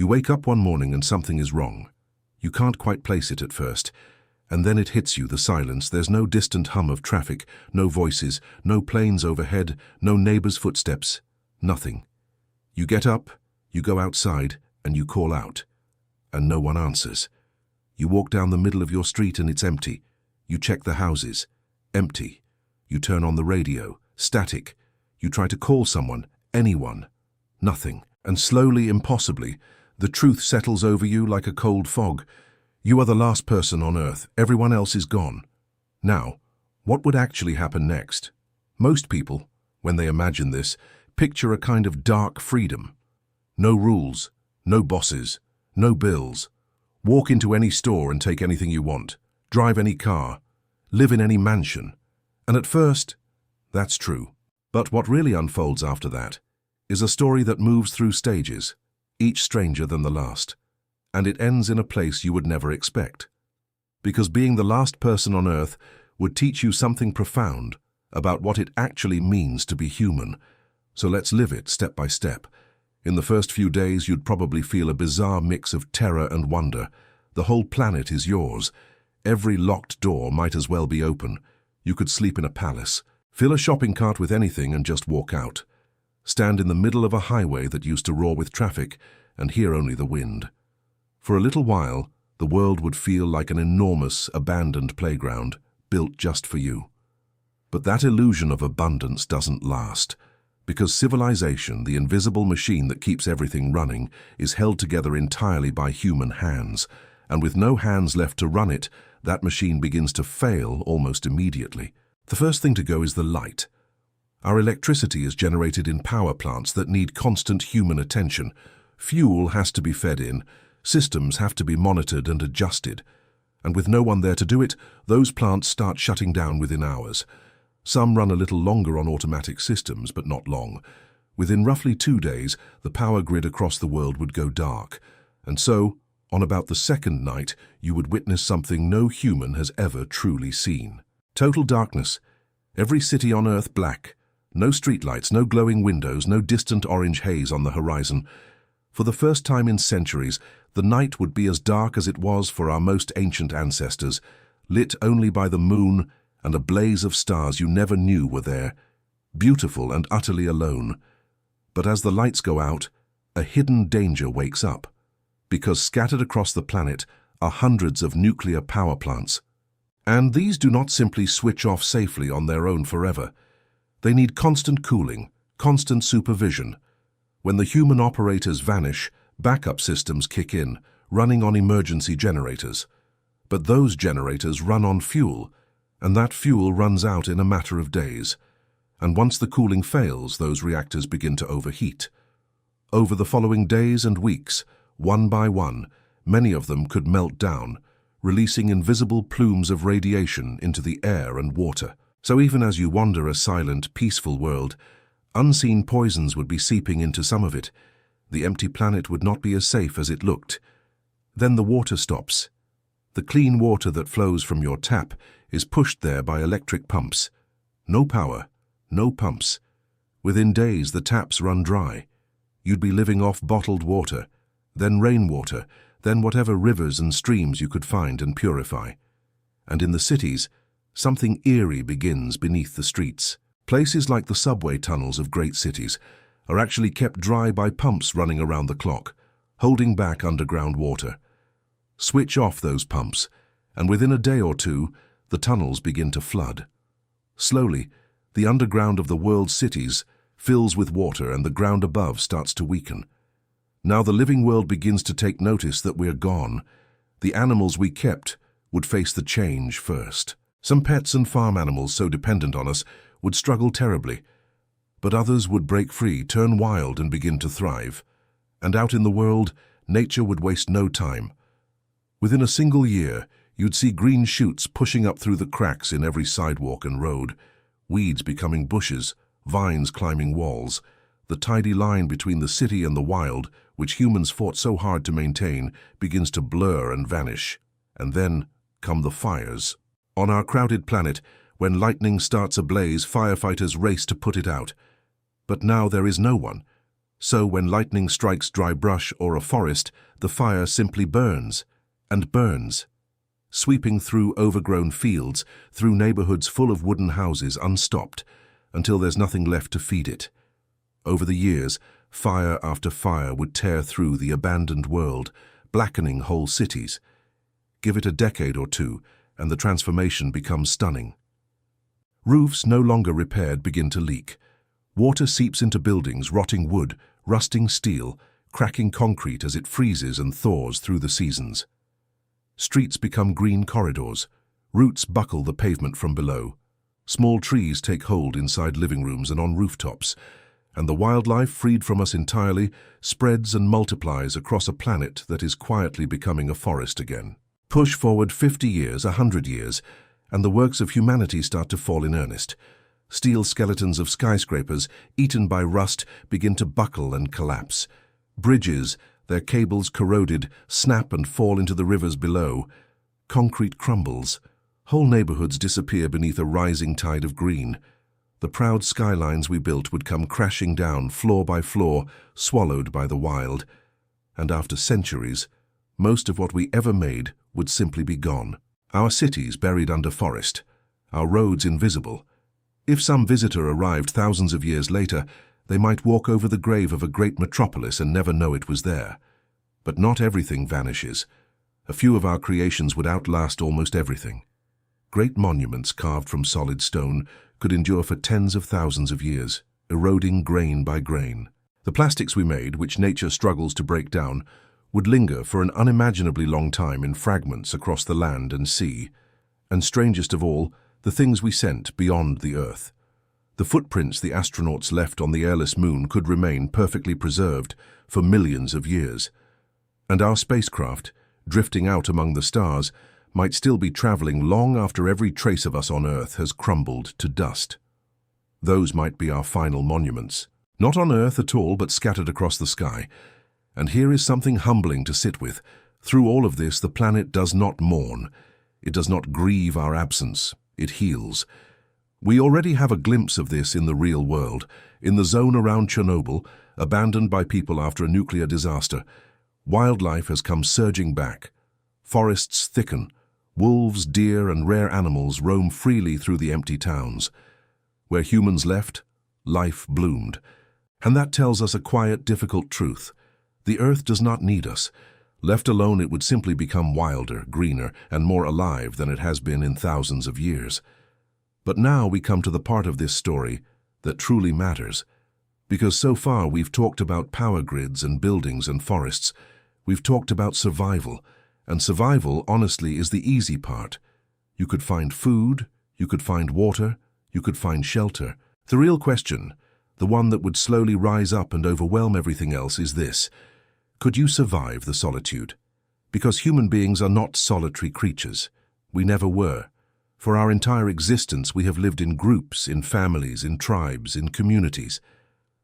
You wake up one morning and something is wrong. You can't quite place it at first, and then it hits you, the silence. There's no distant hum of traffic, no voices, no planes overhead, no neighbors' footsteps, nothing. You get up, you go outside, and you call out, and no one answers. You walk down the middle of your street and it's empty. You check the houses, empty. You turn on the radio, static. You try to call someone, anyone, nothing. And slowly, impossibly, the truth settles over you like a cold fog. You are the last person on Earth. Everyone else is gone. Now, what would actually happen next? Most people, when they imagine this, picture a kind of dark freedom. No rules, no bosses, no bills. Walk into any store and take anything you want. Drive any car. Live in any mansion. And at first, that's true. But what really unfolds after that is a story that moves through stages, each stranger than the last. And it ends in a place you would never expect. Because being the last person on Earth would teach you something profound about what it actually means to be human. So let's live it step by step. In the first few days, you'd probably feel a bizarre mix of terror and wonder. The whole planet is yours. Every locked door might as well be open. You could sleep in a palace, fill a shopping cart with anything and just walk out. Stand in the middle of a highway that used to roar with traffic and hear only the wind. For a little while, the world would feel like an enormous, abandoned playground, built just for you. But that illusion of abundance doesn't last, because civilization, the invisible machine that keeps everything running, is held together entirely by human hands, and with no hands left to run it, that machine begins to fail almost immediately. The first thing to go is the light. Our electricity is generated in power plants that need constant human attention. Fuel has to be fed in, systems have to be monitored and adjusted. And with no one there to do it, those plants start shutting down within hours. Some run a little longer on automatic systems, but not long. Within roughly 2 days, the power grid across the world would go dark. And so, on about the second night, you would witness something no human has ever truly seen. Total darkness. Every city on Earth black. No streetlights, no glowing windows, no distant orange haze on the horizon. For the first time in centuries, the night would be as dark as it was for our most ancient ancestors, lit only by the moon and a blaze of stars you never knew were there, beautiful and utterly alone. But as the lights go out, a hidden danger wakes up, because scattered across the planet are hundreds of nuclear power plants. And these do not simply switch off safely on their own forever. They need constant cooling, constant supervision. When the human operators vanish, backup systems kick in, running on emergency generators. But those generators run on fuel, and that fuel runs out in a matter of days. And once the cooling fails, those reactors begin to overheat. Over the following days and weeks, one by one, many of them could melt down, releasing invisible plumes of radiation into the air and water. So even as you wander a silent, peaceful world, unseen poisons would be seeping into some of it. The empty planet would not be as safe as it looked. Then the water stops. The clean water that flows from your tap is pushed there by electric pumps. No power, no pumps. Within days, the taps run dry. You'd be living off bottled water, then rainwater, then whatever rivers and streams you could find and purify. And in the cities, something eerie begins beneath the streets. Places like the subway tunnels of great cities are actually kept dry by pumps running around the clock, holding back underground water. Switch off those pumps, and within a day or two, the tunnels begin to flood. Slowly, the underground of the world's cities fills with water and the ground above starts to weaken. Now the living world begins to take notice that we're gone. The animals we kept would face the change first. Some pets and farm animals so dependent on us would struggle terribly, but others would break free, turn wild and begin to thrive. And out in the world, nature would waste no time. Within a single year, you'd see green shoots pushing up through the cracks in every sidewalk and road, weeds becoming bushes, vines climbing walls. The tidy line between the city and the wild, which humans fought so hard to maintain, begins to blur and vanish. And then come the fires. On our crowded planet, when lightning starts ablaze, firefighters race to put it out. But now there is no one. So when lightning strikes dry brush or a forest, the fire simply burns and burns, sweeping through overgrown fields, through neighborhoods full of wooden houses unstopped, until there's nothing left to feed it. Over the years, fire after fire would tear through the abandoned world, blackening whole cities. Give it a decade or two, and the transformation becomes stunning. Roofs, no longer repaired, begin to leak. Water seeps into buildings, rotting wood, rusting steel, cracking concrete as it freezes and thaws through the seasons. Streets become green corridors. Roots buckle the pavement from below. Small trees take hold inside living rooms and on rooftops, and the wildlife, freed from us entirely, spreads and multiplies across a planet that is quietly becoming a forest again. Push forward 50 years, 100 years, and the works of humanity start to fall in earnest. Steel skeletons of skyscrapers, eaten by rust, begin to buckle and collapse. Bridges, their cables corroded, snap and fall into the rivers below. Concrete crumbles. Whole neighborhoods disappear beneath a rising tide of green. The proud skylines we built would come crashing down, floor by floor, swallowed by the wild. And after centuries, most of what we ever made would simply be gone. Our cities buried under forest, our roads invisible. If some visitor arrived thousands of years later, they might walk over the grave of a great metropolis and never know it was there. But not everything vanishes. A few of our creations would outlast almost everything. Great monuments carved from solid stone could endure for tens of thousands of years, eroding grain by grain. The plastics we made, which nature struggles to break down, would linger for an unimaginably long time in fragments across the land and sea. And strangest of all, the things we sent beyond the Earth. The footprints the astronauts left on the airless moon could remain perfectly preserved for millions of years. And our spacecraft, drifting out among the stars, might still be traveling long after every trace of us on Earth has crumbled to dust. Those might be our final monuments. Not on Earth at all, but scattered across the sky. And here is something humbling to sit with. Through all of this, the planet does not mourn. It does not grieve our absence. It heals. We already have a glimpse of this in the real world. In the zone around Chernobyl, abandoned by people after a nuclear disaster, wildlife has come surging back. Forests thicken. Wolves, deer, and rare animals roam freely through the empty towns. Where humans left, life bloomed. And that tells us a quiet, difficult truth. The Earth does not need us. Left alone, it would simply become wilder, greener, and more alive than it has been in thousands of years. But now we come to the part of this story that truly matters. Because so far we've talked about power grids and buildings and forests. We've talked about survival. And survival, honestly, is the easy part. You could find food, you could find water, you could find shelter. The real question, the one that would slowly rise up and overwhelm everything else, is this. Could you survive the solitude? Because human beings are not solitary creatures. We never were. For our entire existence, we have lived in groups, in families, in tribes, in communities.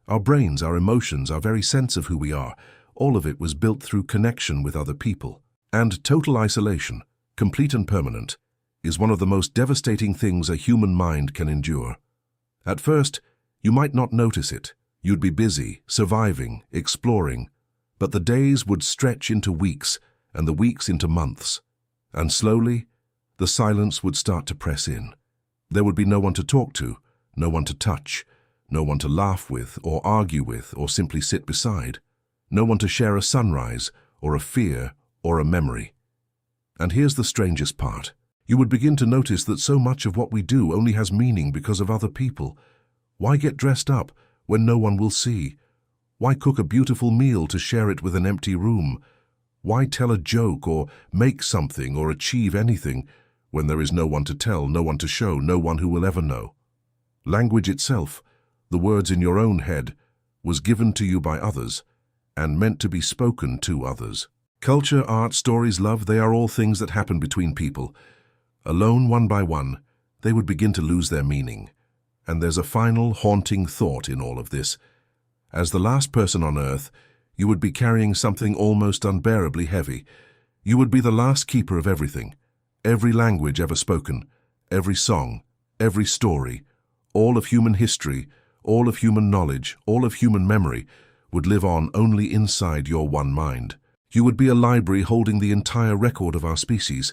Our brains, our emotions, our very sense of who we are, all of it was built through connection with other people. And total isolation, complete and permanent, is one of the most devastating things a human mind can endure. At first, you might not notice it. You'd be busy, surviving, exploring. But the days would stretch into weeks, and the weeks into months. And slowly, the silence would start to press in. There would be no one to talk to, no one to touch, no one to laugh with, or argue with, or simply sit beside. No one to share a sunrise, or a fear, or a memory. And here's the strangest part. You would begin to notice that so much of what we do only has meaning because of other people. Why get dressed up when no one will see? Why cook a beautiful meal to share it with an empty room? Why tell a joke or make something or achieve anything when there is no one to tell, no one to show, no one who will ever know? Language itself, the words in your own head, was given to you by others and meant to be spoken to others. Culture, art, stories, love, they are all things that happen between people. Alone, one by one, they would begin to lose their meaning. And there's a final, haunting thought in all of this. As the last person on Earth, you would be carrying something almost unbearably heavy. You would be the last keeper of everything. Every language ever spoken, every song, every story, all of human history, all of human knowledge, all of human memory, would live on only inside your one mind. You would be a library holding the entire record of our species,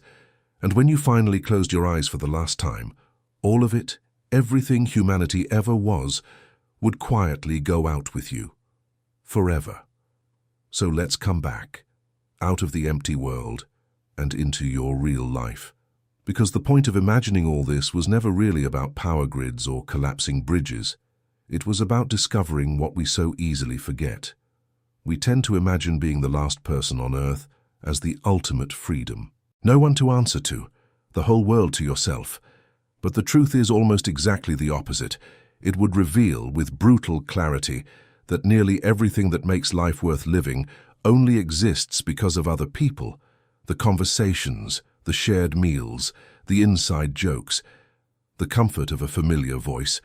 and when you finally closed your eyes for the last time, all of it, everything humanity ever was, would quietly go out with you. Forever. So let's come back, out of the empty world, and into your real life. Because the point of imagining all this was never really about power grids or collapsing bridges. It was about discovering what we so easily forget. We tend to imagine being the last person on Earth as the ultimate freedom. No one to answer to, the whole world to yourself. But the truth is almost exactly the opposite. It would reveal with brutal clarity that nearly everything that makes life worth living only exists because of other people. The conversations, the shared meals, the inside jokes, the comfort of a familiar voice,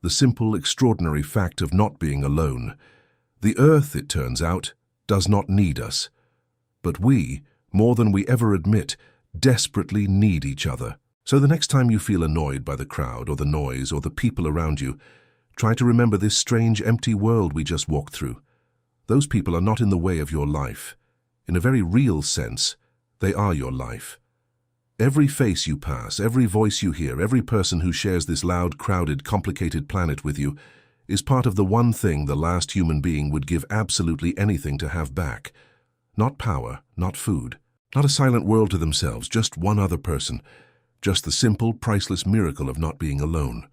the simple, extraordinary fact of not being alone. The Earth, it turns out, does not need us. But we, more than we ever admit, desperately need each other. So the next time you feel annoyed by the crowd or the noise or the people around you, try to remember this strange, empty world we just walked through. Those people are not in the way of your life. In a very real sense, they are your life. Every face you pass, every voice you hear, every person who shares this loud, crowded, complicated planet with you is part of the one thing the last human being would give absolutely anything to have back. Not power, not food, not a silent world to themselves, just one other person. Just the simple, priceless miracle of not being alone.